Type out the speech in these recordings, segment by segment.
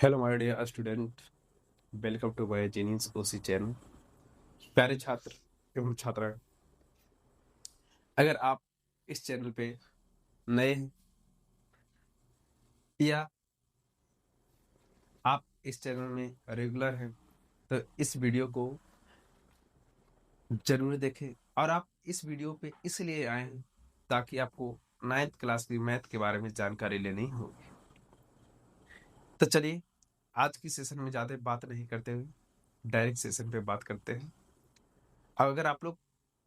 Hello my dear student, welcome to my genius OC channel. प्यारे छात्र एवं छात्राएं, अगर आप इस चैनल पे नए हैं या आप इस चैनल में रेगुलर हैं तो इस वीडियो को जरूर देखें। और आप इस वीडियो पे इसलिए आए हैं ताकि आपको नाइन्थ क्लास की मैथ के बारे में जानकारी लेनी होगी। तो चलिए, आज की सेशन में ज़्यादा बात नहीं करते हुए डायरेक्ट सेशन पे बात करते हैं। और अगर आप लोग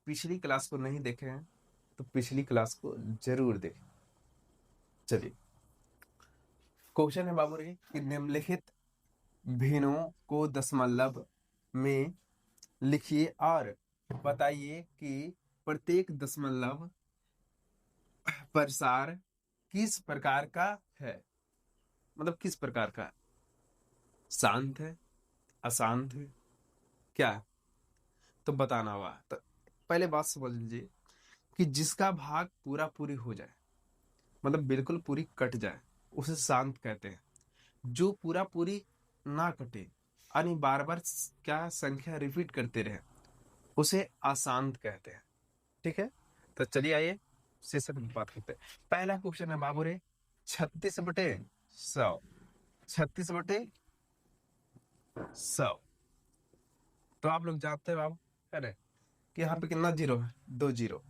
पिछली क्लास को नहीं देखे हैं तो पिछली क्लास को जरूर देखें। चलिए, क्वेश्चन है बाबू रे कि निम्नलिखित भिन्नों को दशमलव में लिखिए और बताइए कि प्रत्येक दशमलव प्रसार किस प्रकार का है। मतलब किस प्रकार का है? शांत है, अशांत है, क्या है? तो बताना हुआ। तो पहले बात समझ लीजिए कि जिसका भाग पूरा पूरी हो जाए, मतलब बिल्कुल पूरी कट जाए, उसे शांत कहते हैं। जो पूरा पूरी ना कटे यानी बार बार क्या संख्या रिपीट करते रहे, उसे अशांत कहते हैं। ठीक है, तो चलिए आइए सेशन में बात करते हैं। पहला क्वेश्चन है बाबू रे 36/100। 36/100। तो आप लोग जानते हैं बाबू, है ना, कि यहाँ पे कितना जीरो है? 2 जीरो।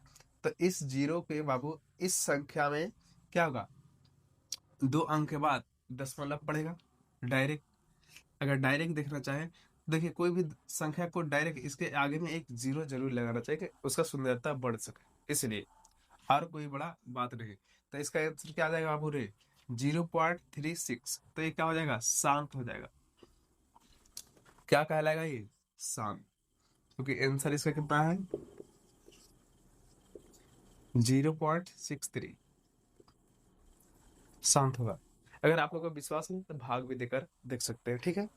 तो इस जीरो के बाबू इस संख्या में क्या होगा? 2 अंक के बाद दशमलव पड़ेगा डायरेक्ट। अगर डायरेक्ट देखना चाहे, देखिए कोई भी संख्या को डायरेक्ट इसके आगे में एक जीरो जरूर लगाना चाहिए कि उसका सुंदरता बढ़ सके, इसलिए और कोई बड़ा बात नहीं। तो इसका आंसर क्या आ जाएगा बाबू रे? 0.36। तो ये क्या हो जाएगा? शांत हो जाएगा। क्या कहलाएगा ये? शांत। क्योंकि आंसर इसका कितना है? 0.63 शांत होगा। अगर आप लोगों को विश्वास नहीं तो भाग भी देकर देख सकते हैं। ठीक है,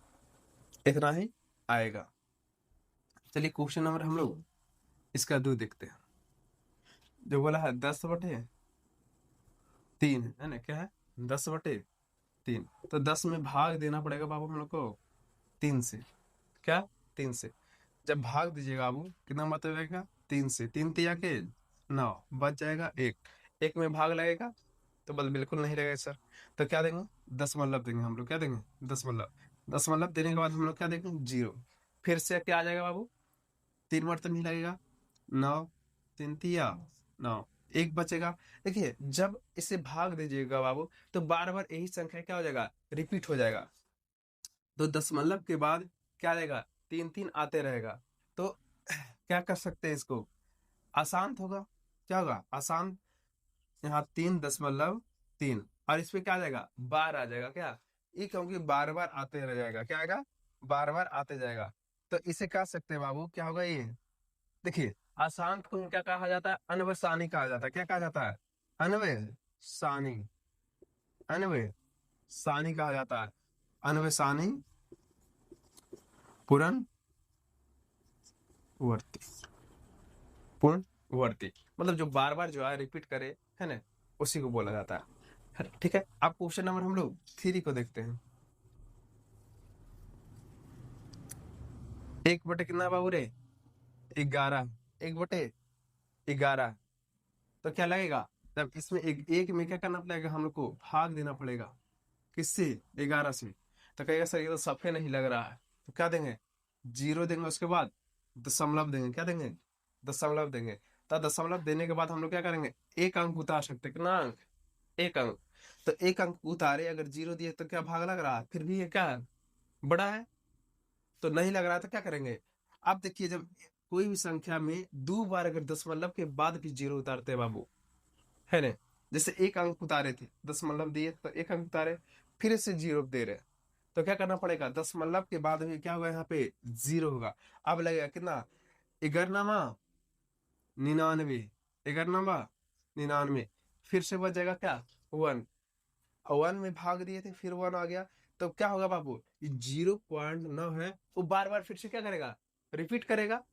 इतना ही आएगा। चलिए क्वेश्चन नंबर हम लोग इसका 2 देखते हैं। जो बोला है 10/3 है ना, क्या है? 10/3। तो 10 में भाग देना पड़ेगा बाबू हम लोग को 3 से। क्या? 3 से। जब भाग दीजिएगा बाबू, कितना बचेगा? 3 से। 3 तिया के 9, बच जाएगा 1। 1 में भाग लगेगा तो बल बिल्कुल नहीं लगेगा सर। तो क्या देंगे? दशमलव देंगे हम लोग। क्या देंगे? दशमलव। दशमलव देने के बाद हम लोग क्या देंगे? जीरो। फिर से क्या आ जाएगा बाबू? 3 बार तो नहीं लगेगा। 9, 3 तिया 9, 1 बचेगा। देखिए जब इसे भाग दीजिएगा बाबू तो बार बार यही संख्या क्या हो जाएगा? रिपीट हो जाएगा। तो दशमलव के बाद क्या आएगा? 3 3 आते रहेगा। तो क्या कर सकते हैं इसको? अशांत होगा। क्या होगा? अशांत। यहाँ 3.3 और इस पे क्या आ जाएगा? बार आ जाएगा। क्या? ये क्योंकि बार बार आते रह जाएगा। क्या आएगा? बार बार आते जाएगा। तो इसे कह सकते हैं बाबू, क्या होगा ये? देखिए, अशांत को क्या कहा जाता है? अनवसानी कहा जाता है। क्या कहा जाता है? अनवसानी। अनवसानी कहा जाता है। अनवसानी पूर्णवर्ती। पूर्णवर्ती मतलब जो बार बार जो है रिपीट करे, है ना, उसी को बोला जाता है। ठीक है, अब क्वेश्चन नंबर हम लोग 3 को देखते हैं। 1/, कितना बाबू रे? 11। 1/11। तो क्या लगेगा? तब इसमें एक एक में क्या करना पड़ेगा? हम लोग को भाग देना पड़ेगा। किससे? 11 से। तो कहेगा सर ये तो सफे नहीं लग रहा है। तो क्या देंगे? जीरो देंगे। उसके बाद दशमलव देंगे। क्या देंगे? दशमलव देंगे। तो दशमलव देने के बाद हम लोग क्या करेंगे? एक अंक उतार सकते हैं। कितना अंक? एक अंक। तो एक अंक उतारे, अगर जीरो दिए तो क्या भाग लग रहा है? फिर भी ये क्या है? बड़ा है। तो नहीं लग रहा है तो क्या करेंगे? अब देखिए, जब कोई भी संख्या में 2 बार अगर दशमलव के बाद भी जीरो उतारते हैं बाबू, है ना, जैसे एक अंक उतारे थे, दशमलव दिए तो एक अंक उतारे, फिर से जीरो दे रहे हैं, तो क्या करना पड़ेगा? दशमलव के बाद में क्या होगा? यहाँ पे जीरो होगा। अब लगेगा कितना? 11वा 99। 11वा 99। फिर से बच जाएगा क्या? 1। 1 में भाग दिए थे, फिर 1 आ गया। तो क्या होगा बाबू? ये 0.9 है, वो बार बार फिर से क्या करेगा? रिपीट करेगा।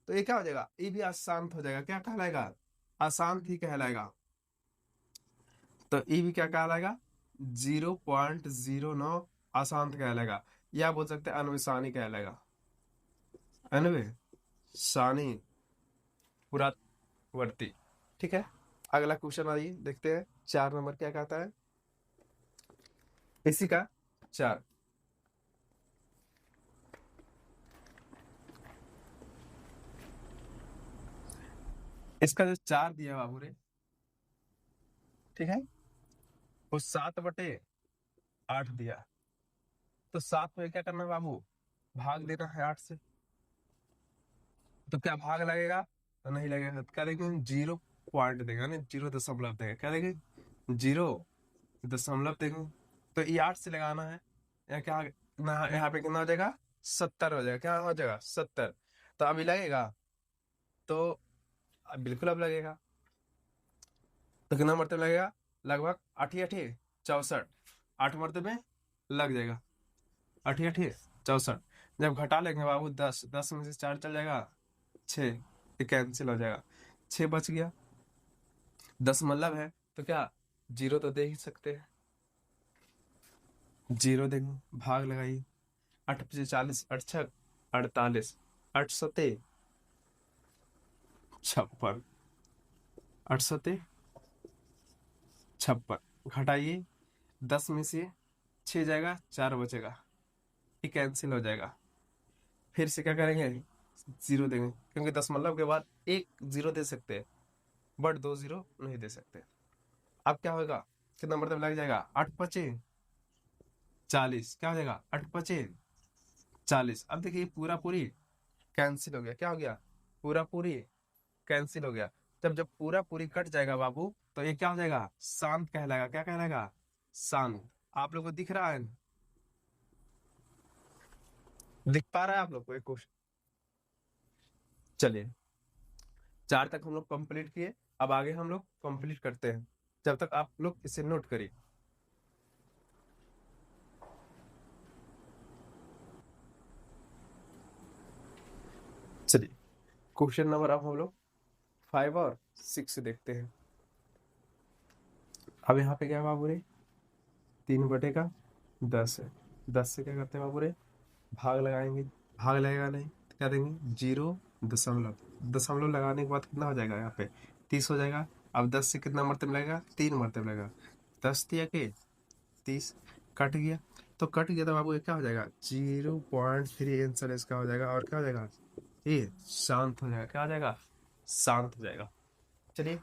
तो ये क्या हो जाएगा? ये भी अशांत हो जाएगा। क्या कहलाएगा? अशांत ही कहलाएगा। तो ये भी क्या कहलाएगा? 0.09 अशांत कहलाएगा, या बोल सकते हैं अन्वेषानी कहलाएगा, अन्वेषानी पुरावर्ती। ठीक है, अगला क्वेश्चन आइए देखते हैं 4 नंबर क्या कहता है इसी का। 4, इसका जो 4 दिया बाबू रे, ठीक है, वो 7/8 दिया। तो 7 में क्या करना है बाबू, भाग देना है 8 से। तो क्या भाग लगेगा, तो नहीं लगेगा। तो क्या देखेंगे, 0 पॉइंट देगा, नहीं 0 दशमलव देगा, क्या देखेंगे 0 दशमलव देखेंगे। तो ये 8 से लगाना है, या क्या ना, यहाँ पे कितना हो जाएगा, 70 हो जाएगा, क्या हो जाएगा 70। तो अभी लगेगा, तो अब बिल्कुल अब लगेगा। तो कितना मरतब लगेगा, लगभग 8×8 = 64, 8 मरतबे लग जाएगा, 8×8 = 64। जब घटा लेंगे बाबू 10, 10 में से 4 चल जाएगा, 6, ये कैंसिल हो जाएगा, 6 बच गया। 10 है, तो क्या 0 तो दे ही सकते हैं, 0 देंगे, भाग लगाइए। 8×5 = 40, 8×6 = 48, 8×7 = 56, 8×7 = 56। घटाइए, 10 में से 6 जाएगा, 4 बचेगा, ये कैंसिल हो जाएगा। फिर से क्या करेंगे, 0 देंगे, क्योंकि 10 के बाद एक 0 दे सकते हैं, बट 2 0 नहीं दे सकते। अब क्या होगा, कितना मतलब लग जाएगा, 8×5 = 40, क्या हो जाएगा, 8×5 = 40। अब देखिए पूरा पूरी कैंसिल हो गया, क्या हो गया, पूरा पूरी कैंसिल हो गया। जब पूरा पूरी कट जाएगा बाबू, तो ये क्या हो जाएगा, शांत कहलाएगा, क्या कहलाएगा, शांत। आप लोग को दिख रहा है, दिख पा रहा है आप लोग को एक क्वेश्चन। चलिए, 4 तक हम लोग कंप्लीट किए, अब आगे हम लोग कंप्लीट करते हैं, जब तक आप लोग इसे नोट करिए। चलिए, क्वेश्चन नंबर अब हम लोग 5 और 6 देखते हैं। अब यहाँ पे क्या है बाबू रे, 3/10 है। 10 से क्या करते हैं बाबू रे, भाग लगाएंगे, भाग लगेगा नहीं, तो क्या देंगे 0 दशमलव, दशमलव लगाने के बाद कितना हो जाएगा, यहाँ पे 30 हो जाएगा। अब 10 से कितना मरतब लगेगा, 3 मरतब लगेगा, 10×3 = 30, कट गया। तो कट गया, तो बाबू ये क्या हो जाएगा, 0.3 आंसर इसका हो जाएगा, और क्या हो जाएगा, ये शांत हो जाएगा, क्या हो जाएगा, शांत हो जाएगा। चलिए,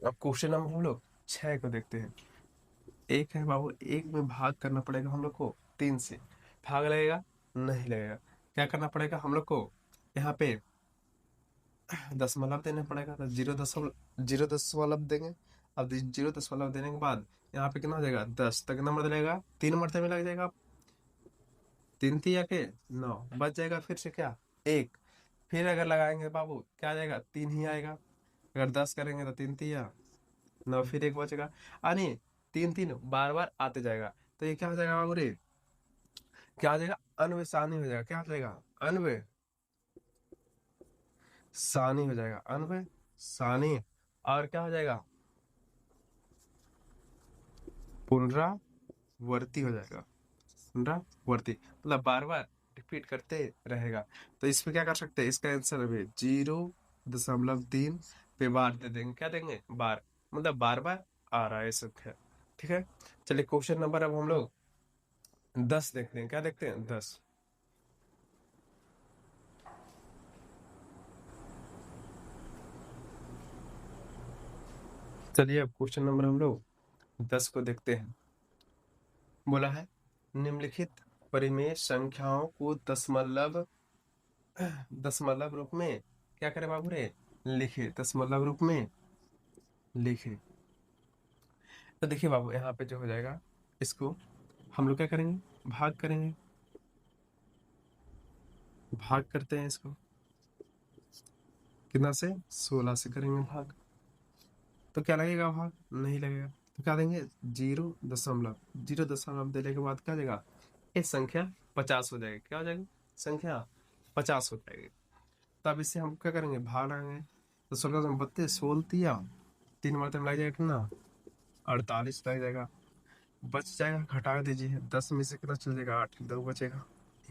अब क्वेश्चन नंबर हम लोग 6 को देखते हैं। एक है बाबू, एक में भाग करना पड़ेगा हम लोग को 3 से, भाग लगेगा नहीं लगेगा, क्या करना पड़ेगा हम लोग को, यहाँ पे दशमलव देना पड़ेगा। तो 0 दशमलव देंगे। अब 0 दशमलव देने के बाद यहाँ पे कितना हो जाएगा, 10, तो कितना मरतबा लगेगा, 3 मरतबे लग जाएगा, 3×3 = 9, बच जाएगा फिर से क्या, 1। फिर अगर लगाएंगे बाबू क्या आ जाएगा, 3 ही आएगा। अगर 10 करेंगे तो 3×3 = 9, फिर 1 बचेगा, यानी 3 3 बार बार आते जाएगा। तो ये क्या हो जाएगा बाबू रे, क्या हो जाएगा, अनवेशानी हो जाएगा, क्या हो जाएगा, अनवेशानी हो जाएगा, अनवेशानी। और क्या हो जाएगा, पुनरावर्ती हो जाएगा, पुनरावर्ती मतलब बार बार रिपीट करते रहेगा। तो इस पे क्या कर सकते हैं, इसका आंसर अभी 0.3 पे बार दे देंगे, क्या देंगे, बार, मतलब बार बार आ रहा है संख्या। ठीक है, चलिए क्वेश्चन नंबर अब हम लोग 10 देखते हैं, क्या देखते हैं, 10। चलिए, अब क्वेश्चन नंबर हम लोग 10 को देखते हैं। बोला है, निम्नलिखित परिमेय संख्याओं को दशमलव दशमलव रूप में क्या करें बाबू रे, लिखे, दशमलव रूप में लिखे। तो देखिए बाबू, यहाँ पे जो हो जाएगा, इसको हम लोग क्या करेंगे, भाग करेंगे, भाग करते हैं इसको, कितना से, 16 से करेंगे भाग। तो क्या लगेगा, भाग नहीं लगेगा। तो क्या देंगे, 0 दशमलव देने के बाद क्या देगा, ये संख्या 50 हो जाएगी, क्या हो जाएगी, संख्या 50 हो जाएगी। तब इससे हम क्या करेंगे, भाग लगाएंगे। तो 16 से 32, 16 3 मतलब लग जाएगा कितना, 48 लग जाएगा। बच जाएगा, घटा दीजिए, 10 में से कितना चल जाएगा, 8, 2 बचेगा,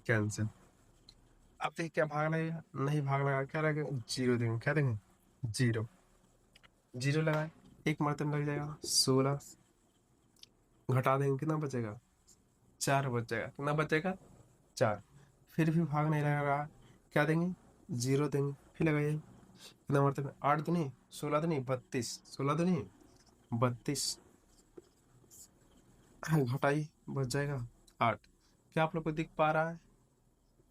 कैंसिल। अब देखिए क्या भाग लगेगा, नहीं भाग लगा, क्या लगेगा, जीरो देंगे, क्या देंगे, जीरो। जीरो लगाए, एक मरतब लग जाएगा, 16, घटा देंगे, कितना बचेगा, 4 बच जाएगा, कितना बचेगा, 4। फिर भी भाग नहीं लग रहा, क्या देंगे, जीरो देंगे, फिर लगाइए, कितना मरतब, 8 दूनी 16 दूनी 32, 16 दूनी 32, घटाई, बच जाएगा 8। क्या आप लोग को दिख पा रहा है,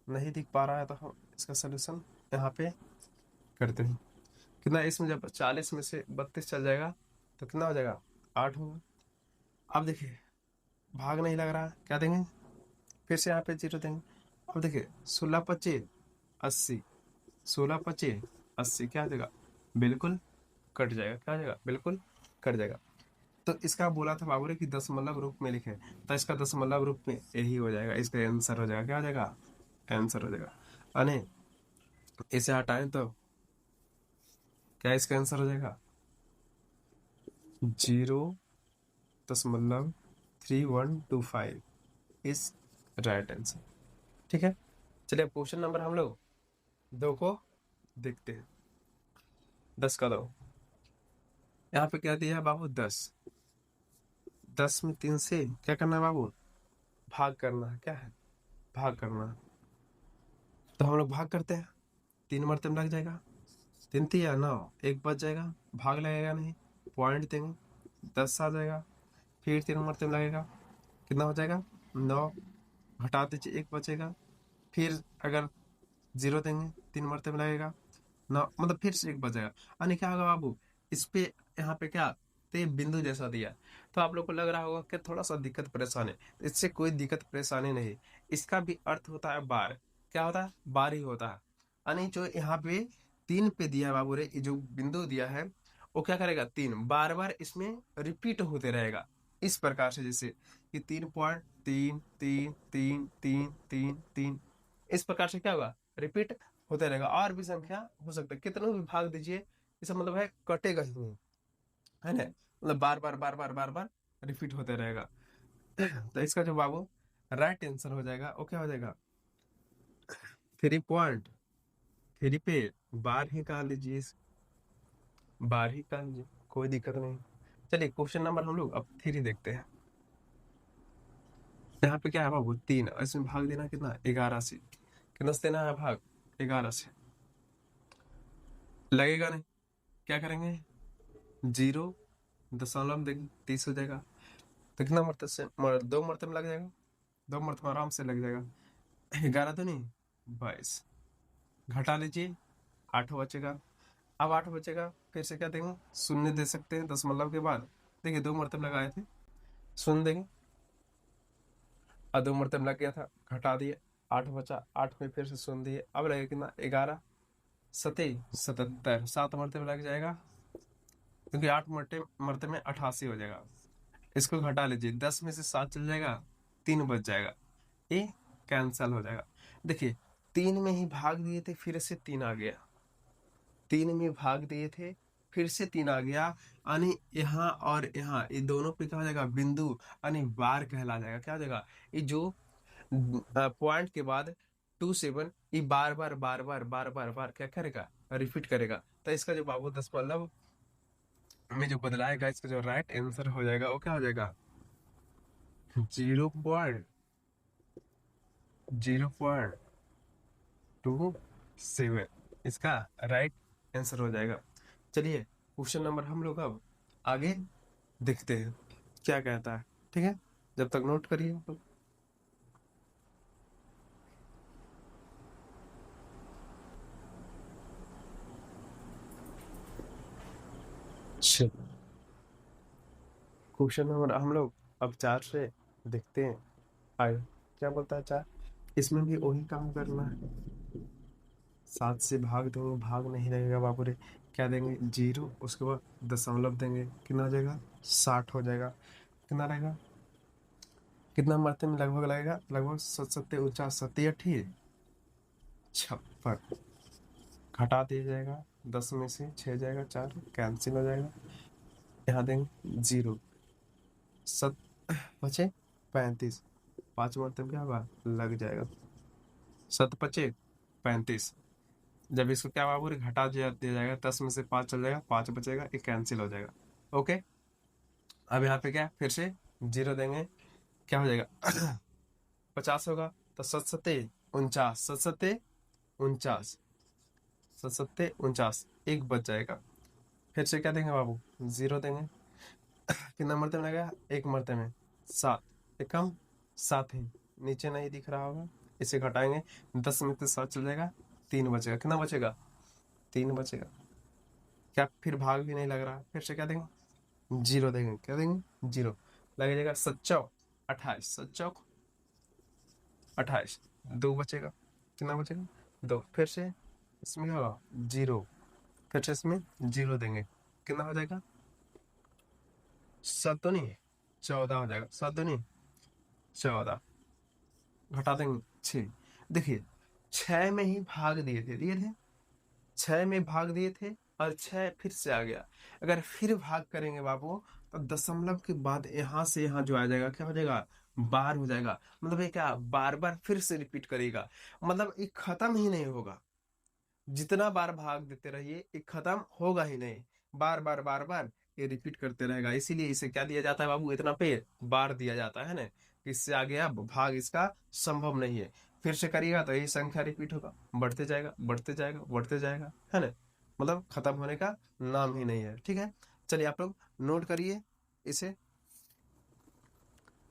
नहीं दिख पा रहा है तो हम इसका सोल्यूशन यहाँ पे करते हैं। कितना, इसमें जब 40 में से 32 चल जाएगा तो कितना हो जाएगा, 8 होगा। अब देखिए भाग नहीं लग रहा, क्या देंगे, फिर से यहाँ पे जीरो देंगे। अब देखिए 16 × 25 80, 16 × 25 80, क्या हो जाएगा, बिल्कुल कट जाएगा, क्या हो जाएगा, बिल्कुल कट जाएगा। तो इसका बोला था बाबू ने कि दशमलव रूप में लिखे, तो इसका दशमलव रूप में यही हो जाएगा, इसका आंसर हो जाएगा, क्या हो जाएगा, आंसर हो जाएगा। अने इसे हटाएं तो क्या इसका आंसर हो जाएगा, 0.3125 इस राइट आंसर। ठीक है, चलिए क्वेश्चन नंबर हम लोग 2 को देखते हैं। 10 का 2, यहाँ पे क्या दिया है बाबू, 10। 10 में 3 से क्या करना है बाबू, भाग करना है, क्या है, भाग करना है। तो हम लोग भाग करते हैं, 3 मरतब लग जाएगा, 3 3 9, एक बच जाएगा, भाग लगेगा नहीं, पॉइंट देंगे, 10 आ जाएगा, फिर 3 मरतब लगेगा, कितना हो जाएगा, 9, घटा दीजिए, एक बचेगा, फिर अगर जीरो देंगे, 3 मरतब लगेगा, 9, मतलब फिर से एक बचेगा। यानी क्या होगा बाबू, इस पे यहाँ पे क्या, तो ये बिंदु जैसा दिया, तो आप लोग को लग रहा होगा कि थोड़ा सा दिक्कत परेशानी, इससे कोई दिक्कत परेशानी नहीं। इसका भी अर्थ होता है बार, क्या होता है, बार ही होता है। यानी जो यहाँ पे 3 पे दिया है बाबू रे, ये जो बिंदु दिया है वो क्या करेगा, 3 बार बार इसमें रिपीट होते रहेगा, इस प्रकार से, जैसे कि 3.3 3 3 3 3 3, इस प्रकार से क्या होगा, रिपीट होते रहेगा। और भी संख्या हो सकता है, कितनों भी भाग दीजिए, इसका मतलब है कटेगा ही नहीं, है ना, मतलब बार बार बार बार बार बार रिपीट होते रहेगा। तो इसका जो बाबू राइट आंसर हो जाएगा, वो क्या हो जाएगा, 3.3 पे बार ही कहा लीजिए, बार ही कहा लीजिए, कोई दिक्कत नहीं। चलिए क्वेश्चन नंबर हम लोग अब 3 देखते हैं। यहाँ पे क्या है बाबू, 3, इसमें भाग देना कितना, 11 से, कितना से देना है भाग, 11 से, लगेगा नहीं, क्या करेंगे, जीरो, दशमलव देंगे, 30 हो जाएगा। तो कितना मरतब से, 2 मरतब लग जाएगा, 2 मरतब आराम से लग जाएगा, 11 तो नहीं, 22, घटा लीजिए, 8 बचेगा। अब 8 बचेगा, फिर से क्या देंगे, शून्य दे सकते हैं दशमलव के बाद, देखिए 2 मरतब लगाए थे, शून्य देंगे, और 2 मरतब लग गया था, घटा दिए, 8 बचा, 8 में फिर से शून्य दिए, अब लगेगा कितना, 11 सते 77, 7 मरतब लग जाएगा, क्योंकि 8 मरतब में 88 हो जाएगा। इसको घटा लीजिए, 10 में से 7 चल जाएगा, 3 बच जाएगा, ये कैंसल हो जाएगा। देखिए 3 में ही भाग दिए थे, फिर से 3 आ गया, 3 में भाग दिए थे, फिर से 3 आ गया, यानी यहाँ और यहाँ ये दोनों पे क्या हो जाएगा, बिंदु, यानी बार कहला जाएगा, क्या हो जाएगा, ये जो पॉइंट के बाद 27, ये बार बार बार बार बार बार बार क्या करेगा, रिपीट करेगा। तो इसका जो बाबू दशमलव में जो बदलाएगा, इसका जो राइट आंसर हो जाएगा वो क्या हो जाएगा, 0.027 इसका राइट आंसर हो जाएगा। चलिए क्वेश्चन नंबर हम लोग अब आगे देखते हैं क्या कहता है, ठीक है, जब तक नोट करिए आप लोग। क्वेश्चन नंबर हम लोग अब 4 से देखते हैं, आए क्या बोलता है 4, इसमें भी वही काम करना है, 7 से भाग देंगे, भाग नहीं लगेगा बाबू रे, क्या देंगे, जीरो, उसके बाद दशमलव देंगे, कितना हो जाएगा, 60 हो जाएगा, कितना रहेगा, कितना मात्रा में लगभग लगेगा, लगभग 7 7 49 87 56, घटा दिया जाएगा, 10 में से 6 जाएगा, 4 कैंसिल हो जाएगा, यहाँ देंगे जीरो, बचे 35, 5 मतलब क्या होगा, लग जाएगा। 7 बचे 35। जब इसको क्या बाबू रे घटा दिया जाएगा, 10 में से 5 चल जाएगा, 5 बचेगा, एक कैंसिल हो जाएगा। ओके, अब यहाँ पे क्या फिर से जीरो देंगे, क्या हो जाएगा 50 होगा, तो 7 सत्ते 49, 7 सत्ते 49, 7 सत्ते 49, एक बच जाएगा। फिर से क्या देंगे बाबू, जीरो देंगे। कितना मरते में लगेगा, एक मरते में 7, एक कम 7 ही, नीचे नहीं दिख रहा होगा, इसे घटाएंगे, 10 में से 7 चल जाएगा, 3 बचेगा। कितना बचेगा, 3 बचेगा। क्या फिर भाग भी नहीं लग रहा, फिर से क्या देंगे, जीरो देंगे। क्या देंगे, जीरो। लग जाएगा 7 चौक 28, 7 चौक 28, 2 बचेगा। कितना बचेगा, 2। फिर से इसमें क्या होगा, जीरो। फिर से इसमें जीरो देंगे, कितना हो जाएगा, 7 तो नहीं 14 हो जाएगा, 7 तो नहीं 14, घटा देंगे 6। देखिए 6 में ही भाग दिए थे 6 में भाग दिए थे, और 6 फिर से आ गया। अगर फिर भाग करेंगे बाबू, तो दशमलव के बाद यहाँ से यहाँ जो आ जाएगा, क्या हो जाएगा, बार हो जाएगा। मतलब ये क्या बार बार फिर से रिपीट करेगा, मतलब ये खत्म ही नहीं होगा। जितना बार भाग देते रहिए ये खत्म होगा ही नहीं, बार बार बार बार ये रिपीट करते रहेगा। इसीलिए इसे क्या दिया जाता है बाबू, इतना पे बार दिया जाता है ना, कि इससे आगे अब भाग इसका संभव नहीं है। फिर से करिएगा तो यही संख्या रिपीट होगा, बढ़ते जाएगा बढ़ते जाएगा बढ़ते जाएगा, है ना, मतलब खत्म होने का नाम ही नहीं है। ठीक है, चलिए आप लोग नोट करिए, इसे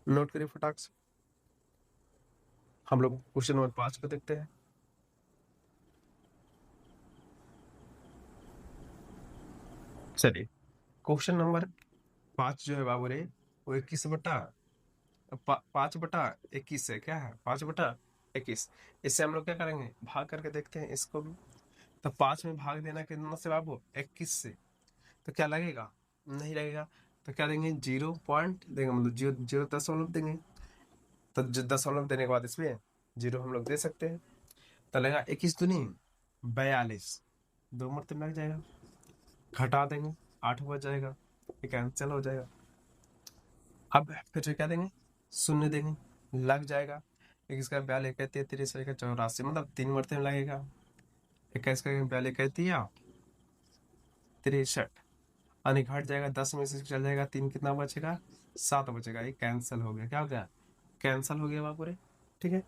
नोट करिए फटाक से। हम लोग क्वेश्चन नंबर 5 को देखते हैं। चलिए क्वेश्चन नंबर 5 जो है बाबू रे, वो 5/21 है। क्या है, 5/21। इससे हम लोग क्या करेंगे, भाग करके देखते हैं इसको भी। तो 5 में भाग देना कितना से बाबू, 21 से। तो क्या लगेगा, नहीं लगेगा। तो क्या देंगे, 0 पॉइंट देंगे, मतलब जीरो जीरो दशमलव देंगे। तो दशमलव देने के बाद इसमें जीरो हम लोग दे सकते हैं। तो लगेगा 21 दूनी 42, 2 मरतब लग जाएगा। घटा देंगे, 8 बच जाएगा, ये कैंसिल हो जाएगा। अब फिर से क्या देंगे, शून्य देंगे, लग जाएगा। 21 का 42, 31, 33 का 84, मतलब 3 मरते में लगेगा। 21 का 42, 31, 63, यानी घट जाएगा, 10 में से चल जाएगा 3, कितना बचेगा, 7 बचेगा। ये कैंसिल हो गया, क्या हो गया, कैंसिल हो गया बाबू रे। ठीक है,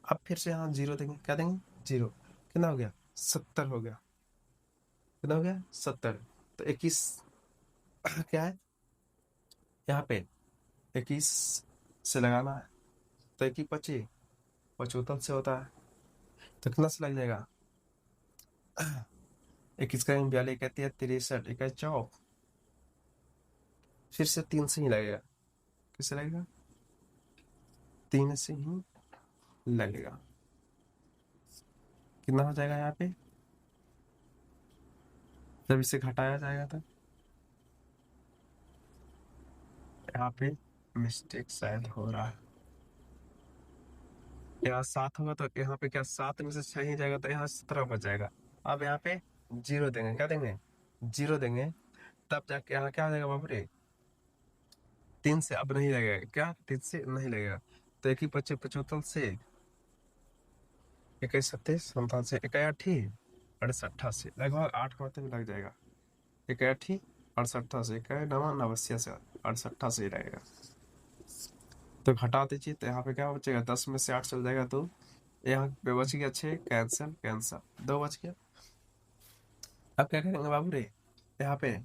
अब फिर से यहाँ जीरो देंगे, क्या देंगे, जीरो। कितना हो गया, 70 हो गया। कितना हो गया, 70। तो 21 क्या है यहाँ पे, 21 से लगाना है। तो 21 25, 75 से होता है, तो कितना से लग जाएगा, 21 का 42, 31, 63, 21 चौक, फिर से 3 से ही लगेगा। किससे लगेगा, 3 से ही लगेगा। कितना हो जाएगा यहाँ पे, जब इसे घटाया जाएगा तो यहाँ पे मिस्टेक शायद हो रहा है। यहाँ 7 होगा, तो यहाँ पे क्या 7 में से 6 ही जाएगा, तो यहाँ 17 बच जाएगा। अब यहाँ पे जीरो देंगे, क्या देंगे, जीरो देंगे। तब जाके यहाँ क्या हो जाएगा बाबू रे, 3 से अब नहीं लगेगा, क्या 3 से नहीं लगेगा। तो 21 25 75 से 21 27 57 से 81 68 से लगभग 8 घंटे में लग जाएगा। 81 68 से 91 89 से 68 से ही रहेगा। तो घटा दीजिए, तो यहाँ पे क्या बचेगा, 10 में से 8 चल जाएगा, तो यहाँ पे बच गया 6, कैंसिल कैंसिल, 2 बच गया। अब क्या करेंगे बाबू रे, यहाँ पे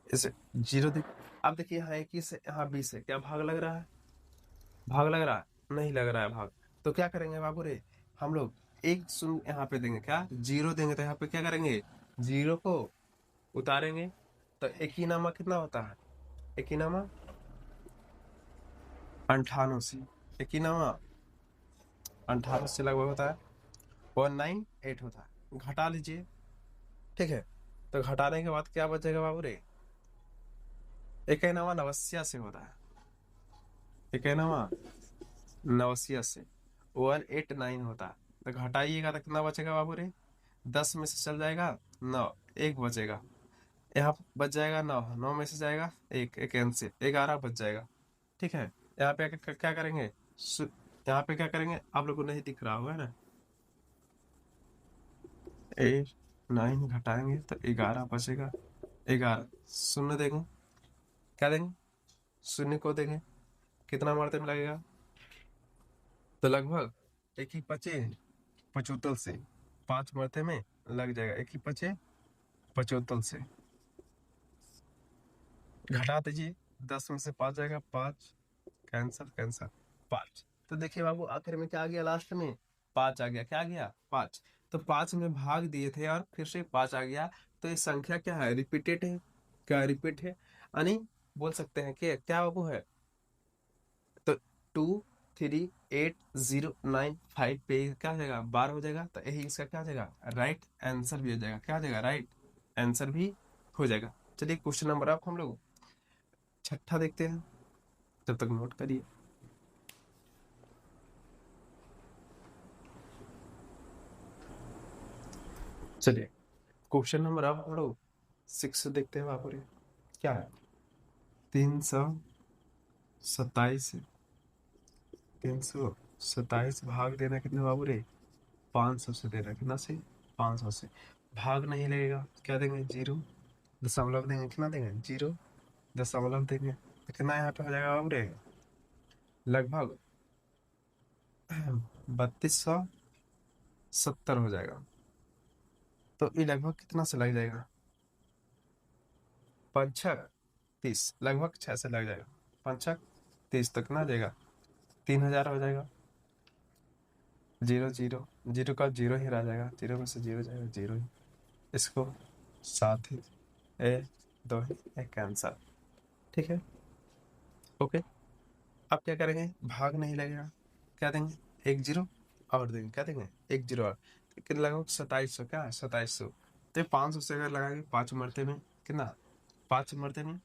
इसे जीरो देख। अब देखिए यहाँ 21 है, यहाँ 20 है, क्या भाग लग रहा है, भाग लग रहा है, नहीं लग रहा है भाग। तो क्या करेंगे बाबू रे, हम लोग एक शून्य यहाँ पे देंगे, क्या जीरो देंगे। तो यहाँ पे क्या करेंगे, जीरो को उतारेंगे। तो एक ही नामा कितना होता है, एक ही नामा 98, एक ही नामा 98 से लगभग होता है 198 होता है। घटा लीजिए, ठीक है। तो घटाने के बाद क्या बचेगा बाबू रे, एक ही नामा 89 से होता है, एक ही नामा 89 से 189 होता है। तो घटाइएगा तो कितना बचेगा बाबू रे, 10 में से चल जाएगा 9, एक बचेगा। यहाँ बच जाएगा 9, 9 में से जाएगा एक, एक कैंसिल, 11 बच जाएगा। ठीक है। यहाँ पे क्या करेंगे, यहाँ पे क्या करेंगे, आप लोग को नहीं दिख रहा होगा ना, 9 घटाएंगे तो 11 बचेगा। 11 शून्य देंगे, क्या देंगे, शून्य को देंगे, कितना मरते में लगेगा, तो लगभग एक ही पचे 75 से 5 मरते में लग जाएगा, एक ही पचे 75 से घटा दीजिए, 10 में से 5 जाएगा, 5 कैंसर कैंसर 5। तो देखिए बाबू आखिर में क्या आ गया, लास्ट में 5 आ गया, क्या आ गया 5। तो 5 में भाग दिए थे और फिर से 5 आ गया। तो ये संख्या क्या है, रिपीटेड है, क्या रिपीट है, यानी बोल सकते हैं कि क्या बाबू है। तो 23809 पे क्या हो जाएगा, 12 हो जाएगा, तो यही इसका क्या हो जाएगा, राइट आंसर भी हो जाएगा, क्या हो जाएगा, राइट आंसर भी हो जाएगा। चलिए क्वेश्चन नंबर आप हम लोग छठा देखते हैं, जब तक नोट करिए। चलिए क्वेश्चन नंबर अब हम लोग 6 देखते हैं बाबू रे, क्या है, 327, 327 भाग देना कितने बाबू रे, 500 से देना, कितना से, 500 से। भाग नहीं लगेगा, क्या देंगे, 0 दशमलव देंगे, कितना देंगे, 0 दशमलव देंगे, तो कितना यहाँ पे हो जाएगा बाबू रे, लगभग 3270 हो जाएगा। तो ये लगभग कितना से लग जाएगा, 5 6 30, लगभग 6 से लग जाएगा, 5 6 30 तक ना जाएगा, 3000 हो जाएगा। 0 0 0 का 0 ही रह जाएगा, 0 में से 0 जाएगा, 0 ही, इसको साथ ही ए 2 ही एक कैंसर, ठीक है, ओके। अब क्या करेंगे, भाग नहीं लगेगा, क्या देंगे, 1 0 और देंगे, क्या देंगे, 1 0 और, तो कितना लगाओ, 2700, क्या है 2700। तो 500 से अगर लगाएंगे 5 मरते में कितना, 5 मरते में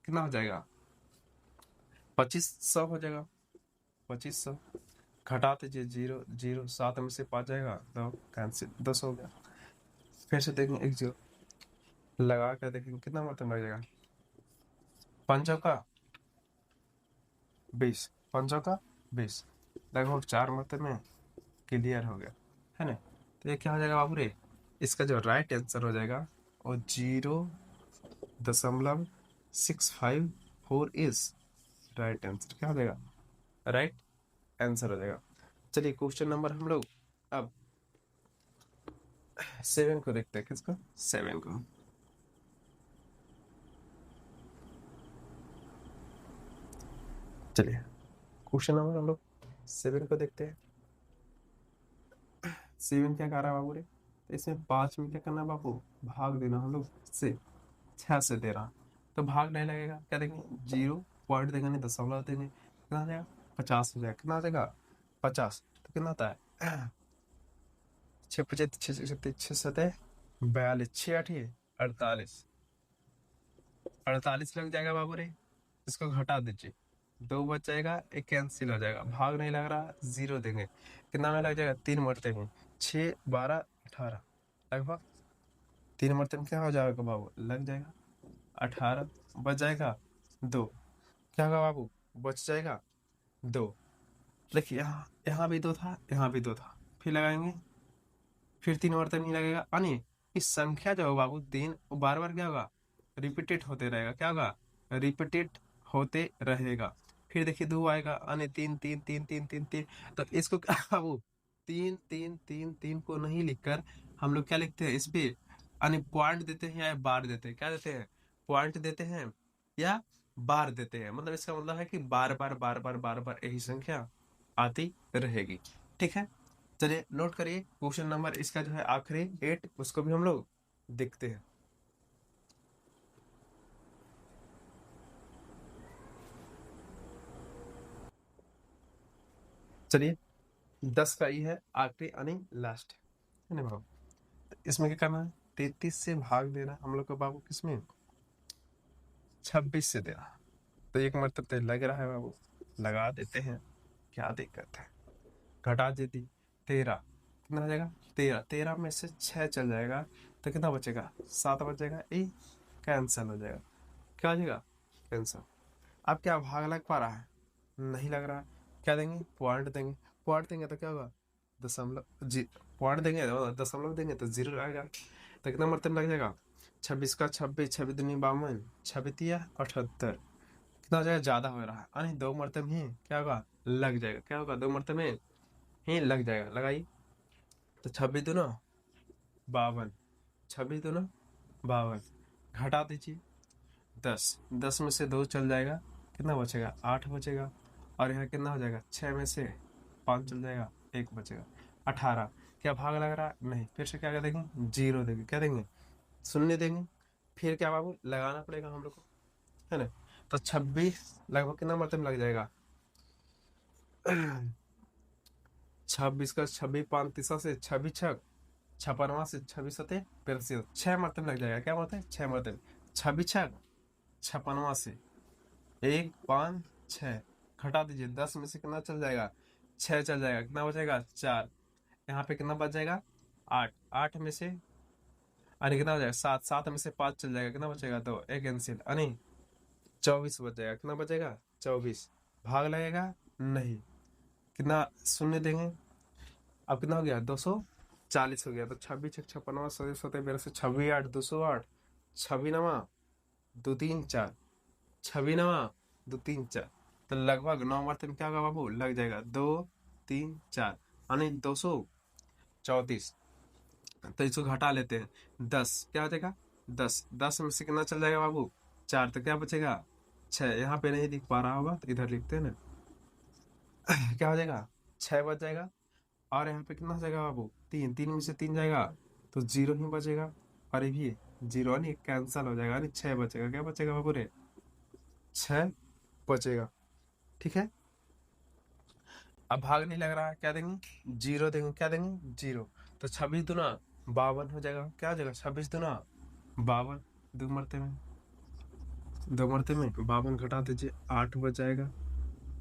कितना हो जाएगा, 2500 हो जाएगा, 2500 घटा दीजिए, 0 0 7 में से 5 जाएगा तो कैंसिल, 10 हो गया। फिर से देखेंगे 1 0 लगा कर देखेंगे कितना मतलब लग जाएगा, 5 का 20, 5 का 20, लगभग 4 मतलब में क्लियर हो गया, है ना। तो ये क्या हो जाएगा बाबू रे, इसका जो राइट आंसर हो जाएगा वो 0.654 इज राइट आंसर, क्या हो जाएगा, राइट आंसर हो जाएगा। चलिए क्वेश्चन नंबर हम लोग अब 7 को देखते हैं, किसको, 7 को। चलिए क्वेश्चन नंबर हम लोग 7 को देखते हैं। 7 क्या कर रहा है बाबू रे, तो इसमें 5 में क्या करना है बाबू, भाग देना हम लोग से 6 से दे रहा, तो भाग नहीं लगेगा, क्या देंगे, 0 पॉइंट देंगे, नहीं दशमलव देंगे, कितना आ जाएगा, 50 हो जाएगा, कितना आ जाएगा 50, तो कितना आता है 6 5 6 6 6 42, 6 48 लग जाएगा बाबू रे, इसको घटा दीजिए, 2 बच जाएगा, एक कैंसिल हो जाएगा, भाग नहीं लग रहा, 0 देंगे, कितना में लग जाएगा, 3 मरते में 6 12 18, लगभग 3 मरते में क्या हो जाएगा बाबू, लग जाएगा 18, बच जाएगा 2, क्या होगा बाबू, बच जाएगा 2। देखिए यहाँ यहाँ भी 2 था, यहाँ भी 2 था, फिर लगाएंगे, फिर 3 बार तक नहीं लगेगा, यानी इस संख्या जो होगा बाबू 3 बार बार क्या होगा, रिपीटेड होते रहेगा, क्या होगा, रिपीटेड होते रहेगा। फिर देखिए 2 आएगा, यानी 3 3 3 3 3 3, तो इसको क्या बाबू, 3 3 3 3 को नहीं लिखकर हम लोग क्या लिखते हैं, इस पे यानी पॉइंट देते हैं या बार देते हैं, क्या देते हैं, पॉइंट देते हैं या बार देते हैं, मतलब इसका मतलब है कि बार बार बार बार बार बार यही संख्या आती रहेगी, ठीक है। चलिए नोट करिए क्वेश्चन नंबर इसका जो है आखिरी 8, उसको भी हम लोग देखते हैं। चलिए 10 का ये है आखिरी यानी लास्ट, है ना बाबू। इसमें क्या करना है, 33 से भाग देना हम लोग को बाबू, किसमें 26 से देना, तो एक मतलब तो लग रहा है बाबू, लगा देते हैं, क्या दिक्कत है, घटा देती 13, कितना हो जाएगा 13, 13 में से 6 चल जाएगा, तो कितना बचेगा 7 बचेगा, कैंसल हो जाएगा, क्या हो जाएगा कैंसल। अब क्या भाग लग पा रहा है, नहीं लग रहा है, क्या देंगे, पॉइंट देंगे। पॉइंट देंगे तो क्या होगा, दशमलव जी, पॉइंट देंगे तो दशमलव देंगे तो जीरो आएगा। तो कितना मरतब लग जाएगा, 26 का 26, 26 दूनी 52, 26 78, कितना हो जाएगा, ज्यादा हो रहा है, यानी 2 मरतब ही क्या होगा, लग जाएगा। क्या होगा, 2 मरतब में ही लग जाएगा। लगाइए, तो 26 दूना 52, 26 दूना 52, घटा दीजिए 10, 10 में से 2 चल जाएगा, कितना बचेगा, 8 बचेगा। और यहाँ कितना हो जाएगा, 6 में से 5 चल जाएगा, 1 बचेगा, 18। क्या भाग लग रहा है, नहीं। फिर से क्या कर देंगे, जीरो देंगे, क्या देंगे, शून्य देंगे। फिर क्या बाबू, लगाना पड़ेगा हम लोग को, है ना। तो 26 लगभग कितना मतलब लग जाएगा, 26 का 26, 5 से 26 छक 56 से 26 सते 82, 6 मरतब लग जाएगा। क्या बोलते हैं, 6 मरतब, 26 छक 56 से 1 5 6, घटा दीजिए, 10 में से कितना चल जाएगा, 6 चल जाएगा, कितना बचेगा, 4। यहाँ पे कितना बच जाएगा, 8, 8 में से अरे कितना हो जाएगा, 7, 7 में से 5 चल जाएगा, कितना बचेगा, 2, एक कैंसिल, अरे 24 बच जाएगा। कितना बचेगा, 24। भाग लगेगा, नहीं। कितना शून्य देंगे, अब कितना हो गया, 240 हो गया। तो 26 छक 56 सौ 17 26 8 208, 26 नवा 2 3 4, 26 नवा 2 3 4। तो लगभग 9 मरते में क्या होगा बाबू, लग जाएगा 2 3 4, यानी 234। तो इसको घटा लेते हैं, 10 क्या हो जाएगा, 10, 10 में से कितना चल जाएगा बाबू, 4, तो क्या बचेगा, 6। यहाँ पे नहीं दिख पा रहा होगा तो इधर लिखते हैं ना, क्या हो जाएगा, 6 बच जाएगा। और यहाँ पे कितना हो जाएगा बाबू, 3, 3 में से 3 जाएगा तो जीरो ही बचेगा। और ये भी जीरो नहीं, कैंसल हो जाएगा, नहीं 6 बचेगा। क्या बचेगा बाबू रे, 6 बचेगा, ठीक है। अब भाग नहीं लग रहा है, क्या देंगे, जीरो देंगे, क्या देंगे, जीरो। तो 26 दूना 52 हो जाएगा। क्या हो जाएगा, 26 दूना 52, 2 मरते में, 2 मरते में 52 घटा दीजिए, 8 बच जाएगा।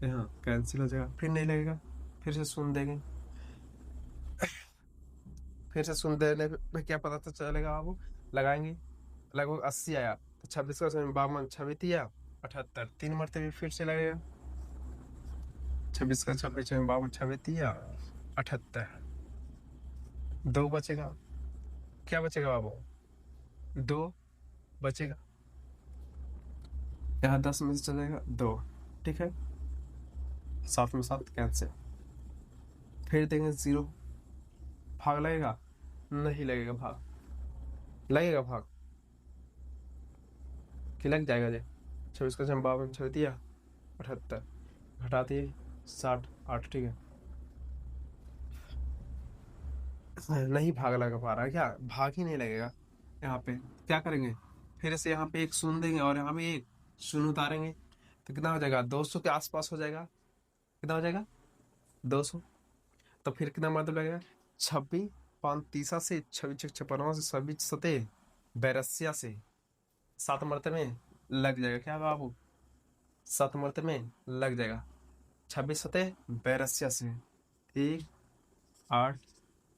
यहाँ कैंसिल हो जाएगा, फिर नहीं लगेगा, फिर से सुन देंगे। फिर से सुन देने में क्या पता तो चलेगा बाबू, लगाएंगे, लगभग 80 आया। तो 26 का 52, 26 या 78, 3 मरते फिर से लगेगा। 26 का 26 52, 26 या 78, 2 बचेगा। क्या बचेगा बाबू, 2 बचेगा। यहाँ 10 में से चलेगा 2, ठीक है, 7 में 7 कैंसिल। फिर देंगे 0, भाग लगेगा, नहीं लगेगा भाग, लगेगा भाग कि लग जाएगा जे। 26 का 52, 26 या 78, घटाती है 60 8, ठीक है। नहीं भाग लगा पा रहा है, क्या भाग ही नहीं लगेगा। यहाँ पे क्या करेंगे, फिर से यहाँ पे एक शून्य देंगे और यहाँ पे एक शून्य उतारेंगे, तो कितना हो जाएगा, 200 के आसपास हो जाएगा। कितना हो जाएगा, 200। तो फिर कितना मतलब लगेगा, 26 5 तीसा से 26 56 से 26 सते 82 से 7 मरते में लग जाएगा। क्या बाबू, 7 मरते में लग जाएगा, 26 सते 82 से 1 8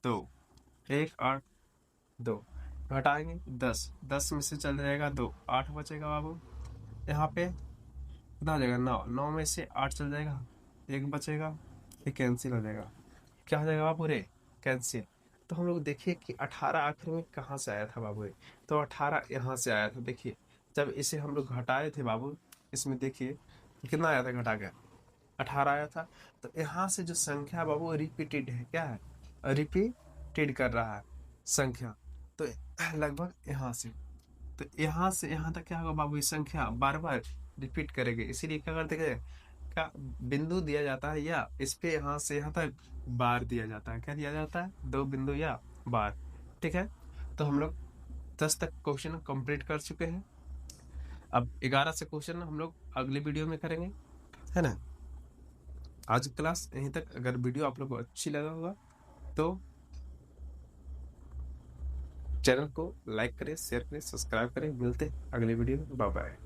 2, 1 8 2, घटाएंगे 10, 10 में से चल जाएगा 2, 8 बचेगा बाबू। यहाँ पे कितना हो जाएगा, 9, 9 में से 8 चल जाएगा, 1 बचेगा, ये कैंसिल हो जाएगा। क्या हो जाएगा बाबू रे, कैंसिल। तो हम लोग देखिए कि 18 आखिर में कहाँ से आया था बाबू रे, तो 18 यहाँ से आया था। देखिए जब इसे हम लोग घटाए थे बाबू, इसमें देखिए कितना आया था घटा के, 18 आया था। तो यहाँ से जो संख्या है बाबू रिपीटेड है, क्या है, रिपीटेड कर रहा है संख्या। तो लगभग यहाँ से, तो यहाँ से यहाँ तक क्या होगा बाबू, ये संख्या बार बार रिपीट करेगी, इसीलिए क्या करते हैं, क्या बिंदु दिया जाता है या इस पे यहाँ से यहाँ तक बार दिया जाता है। क्या दिया जाता है, 2 बिंदु या बार, ठीक है। तो हम लोग 10 तक क्वेश्चन कंप्लीट कर चुके हैं। अब 11 से क्वेश्चन हम लोग अगले वीडियो में करेंगे, है ना। आज की क्लास यहीं तक। अगर वीडियो आप लोग को अच्छी लगा होगा तो चैनल को लाइक करें, शेयर करें, सब्सक्राइब करें। मिलते हैं अगले वीडियो में, बाय बाय।